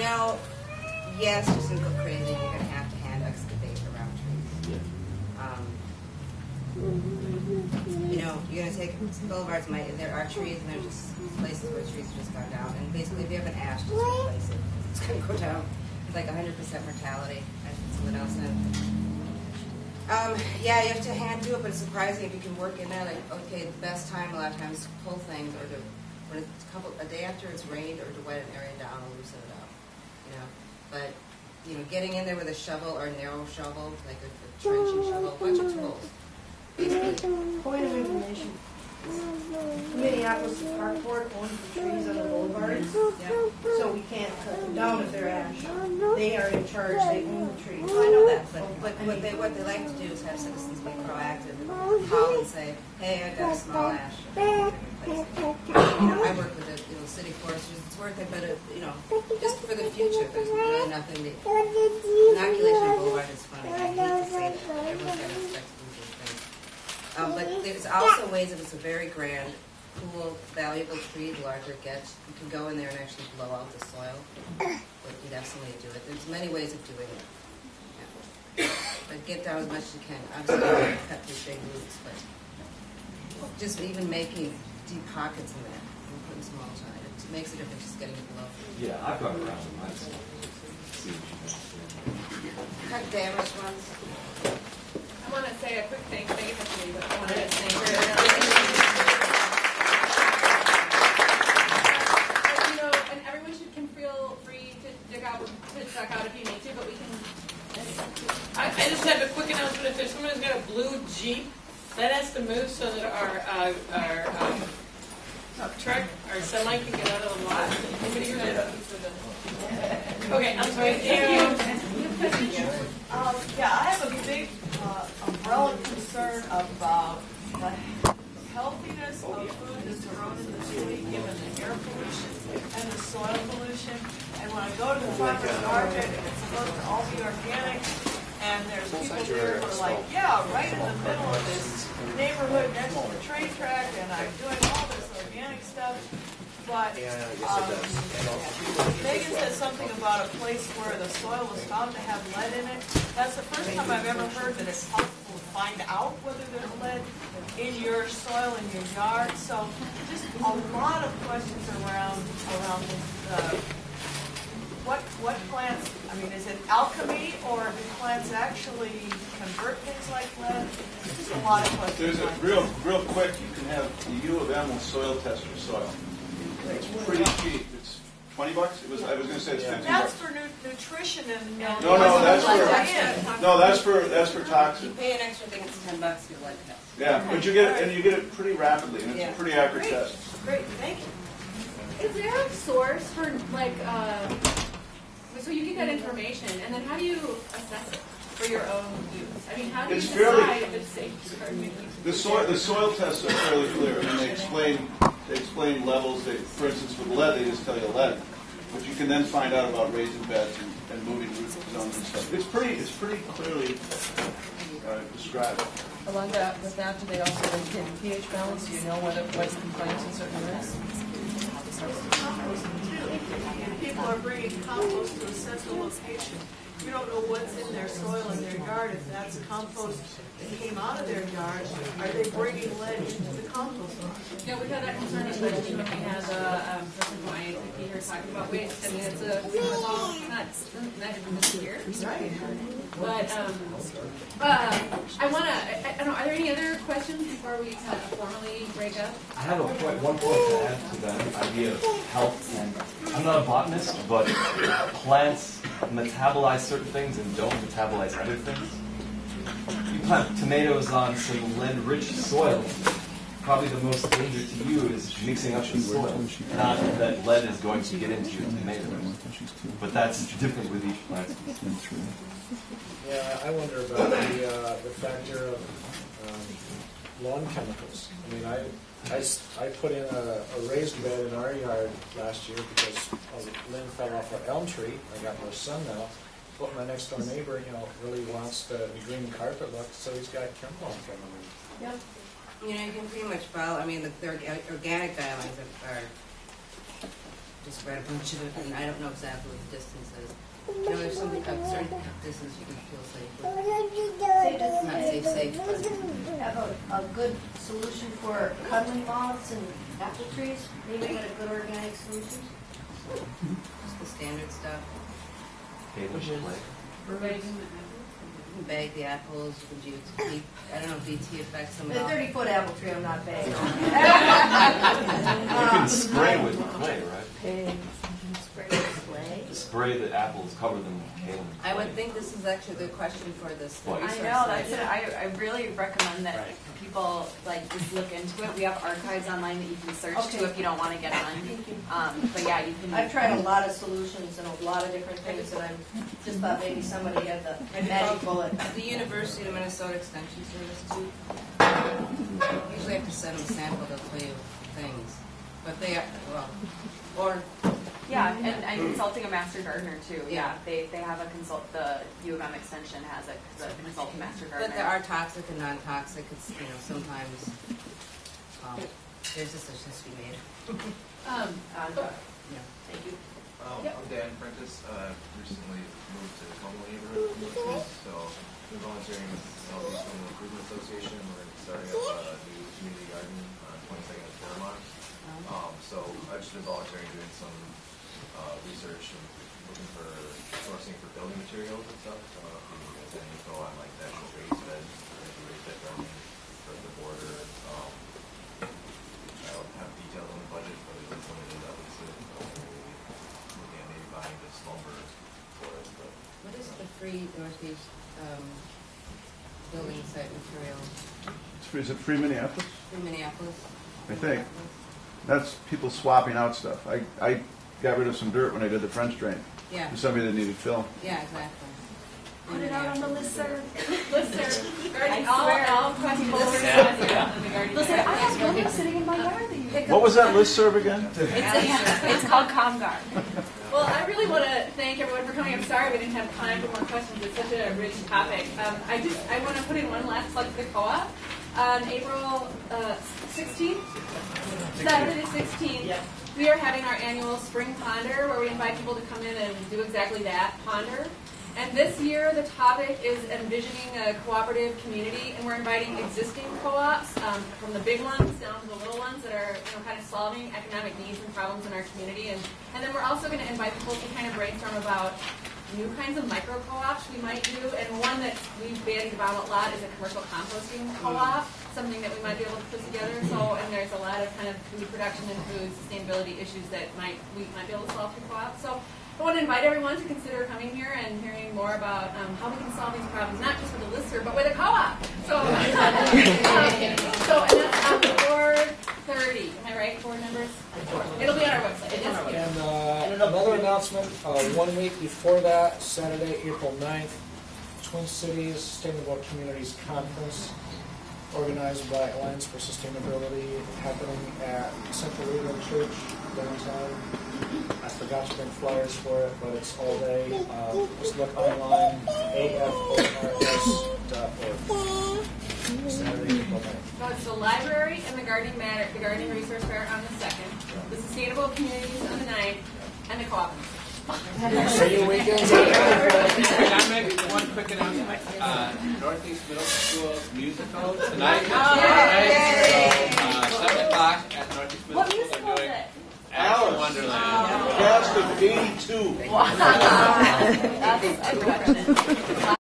know, yes, just gonna go crazy. You're gonna have to hand excavate around trees. Yeah. You know, you're gonna take boulevards. There are trees, and there are just places where trees have just gone down. And basically, if you have an ash, just replace it. It's gonna go down. It's like 100% mortality. I put something else in. Yeah, you have to hand do it, but it's surprising if you can work in there. Like, okay, the best time a lot of times to pull things or to when it's a day after it's rained or to wet an area down and loosen it up. You know, but you know, getting in there with a shovel or a narrow shovel, like a trenching shovel, a bunch of tools. Point of information. Minneapolis Park Board owns the trees on the boulevards, so we can't cut them down if they're ash. They are in charge. They own the trees. Oh, I know that, but what they like to do is have citizens be proactive and call and say, "Hey, I've got a small ash." You know, I work with the city foresters. It's worth it, but you know, just for the future, there's really nothing. Inoculation of boulevard is funny. I hate to say that. Everyone's got to expect to do these things. But there's also ways if it's a very grand, cool, valuable tree, the larger it gets, you can go in there and actually blow out the soil. But you'd have somebody to do it. There's many ways of doing it. Yeah. But get down as much as you can. Obviously, you don't cut these big roots, but just even making deep pockets in there and putting some mulch on it, it makes a difference just getting it below. Yeah, I've got around with mine. Cut damaged ones. I want to say a quick thing. Thank you for me, but I want to say you know, and everyone can feel free to check out if you need to, but we can. I just have a quick announcement. If there's someone who's got a blue Jeep, that has to move so that our truck, our semi can get out of the lot. Anybody hear that? Okay, I'm sorry. Yeah, I have a big umbrella concern about the healthiness of food that's grown in the city, given the air pollution and the soil pollution. And when I go to the farmer's market, it's supposed to all be organic, and there's people here who are like, yeah, right in the middle of this neighborhood next to the train track, and I'm doing all this organic stuff. But Megan said something about a place where the soil was found to have lead in it. That's the first time I've ever heard that it's possible to find out whether there's lead in your soil in your yard. So just a lot of questions around this. What plants? I mean, is it alchemy, or do plants actually convert things like lead? Just a lot of questions. There's a real quick. You can have the U of M will soil test your soil. It's pretty cheap. It's $20. I was going to say it's $15. That's for nutrition and that's for toxins. You pay an extra thing. It's $10 for your lead test. Yeah, but you get it pretty rapidly, and it's a pretty accurate test. Great, thank you. Is there a source for so you get that information, and then how do you assess it for your own use? I mean, how do you decide if it's safe to The soil tests are fairly clear. I mean, they explain levels. For instance, with lead, they just tell you lead, but you can then find out about raising beds and moving root zones and stuff. It's pretty clearly described. Along with that, do they also indicate pH balance? Do you know whether what's complaints in certain areas? People are bringing compost to a central location. You don't know what's in their soil in their yard. If that's compost that came out of their yard, are they bringing lead into the compost? Yeah, we've had that concern especially when we had a person from IAPP here talking about waste. I mean, it's all nuts. That isn't this year. Right. But I want to, I don't know, are there any other questions before we kind of formally break up? I have one point to add to that idea of health. And I'm not a botanist, but plants metabolize certain things and don't metabolize other things. You plant tomatoes on some lead-rich soil. Probably the most danger to you is mixing up the soil. Not that lead is going to get into your tomato. But that's different with each plant. Yeah, I wonder about the factor of lawn chemicals. I mean, I put in a raised bed in our yard last year because a limb fell off an elm tree. I got more sun now. But my next door neighbor, really wants the green carpet look, so he's got chemical in front of him. Yep. You can pretty much follow. I mean, the organic guidelines are just spread a bunch of it, and I don't know exactly what the distance is. You know, if something a certain distance you can feel safe with. Not safe, but Have a good solution for cuddling moths and apple trees? Maybe get a good organic solution? just the standard stuff. Cable play. You can bag the apples, would you keep, I don't know if BT affects them The at all. 30-foot apple tree, I'm not bagging. You can spray with clay, right? Spray with clay. Spray the apples, cover them with kaolin. I would think this is actually a good question for this. What? I research know, site. that's it. I really recommend that people like just look into it. We have archives online that you can search Okay. to if you don't want to get on. But yeah, you can. I've tried a lot of solutions and a lot of different things, and I just thought maybe somebody had the magic bullet. The University of Minnesota Extension Service too. Usually have to send them a sample, they'll tell you things. But they are, well, or, Yeah, and consulting a master gardener too. Yeah. They have a consult. The U of M extension has a consult a master gardener. but there are toxic and non-toxic, it's, you know, sometimes, there's decisions to be made. Yeah. Thank you. I'm Dan Prentice. Recently moved to Como neighborhood, so been volunteering with the Southeast Home Improvement Association. We're starting up a new community garden on 22nd and Fairmont. So I've just been volunteering, doing some research and looking for sourcing for building materials and stuff. So I don't know if you guys have any info on like the actual raised bed, raised bed gardening for the border. I don't have details on the budget, but it is something that at least looking at maybe buying this lumber for it. But What is the free Northeast, building site material, Is it free Minneapolis? free Minneapolis? I think. That's people swapping out stuff. I got rid of some dirt when I did the French drain. Yeah, For somebody that needed fill. yeah, exactly. Put it out on the listserv. All questions. Listen, I have buildings sitting in my yard that you pick What was that listserv again? It's called ComGuard. Well, I really want to thank everyone for coming. I'm sorry we didn't have time for more questions. It's such a rich topic. I want to put in one last plug for the co-op. On April 16th, Saturday the 16th, we are having our annual Spring Ponder where we invite people to come in and do exactly that, ponder. And this year the topic is envisioning a cooperative community, and we're inviting existing co-ops from the big ones down to the little ones that are kind of solving economic needs and problems in our community. And then we're also going to invite people to kind of brainstorm about new kinds of micro co-ops we might do, and one that we've bandied about a lot is a commercial composting co-op, something that we might be able to put together. So, and there's a lot of kind of food production and food sustainability issues that we might be able to solve through co-ops. So I want to invite everyone to consider coming here and hearing more about how we can solve these problems, not just with a listserv, but with a co-op. So, and that's on 4:30. Am I right, board members? It'll be on our website. It is here. And another announcement, 1 week before that, Saturday, April 9th, Twin Cities Sustainable Communities Conference, organized by Alliance for Sustainability, happening at Central Lutheran Church downtown. I forgot to bring flyers for it, but it's all day. Just look online, afors.org. Saturday, April 9th. So it's the library and the gardening resource fair on the 2nd, the sustainable communities on the 9th, and the co-op. See you weekends. Can I make one quick announcement? Northeast Middle School musical tonight. So, 7 o'clock at Northeast Middle What School. musical is it? Alice in Wonderland. Cast of 82. Wow. That's a good question.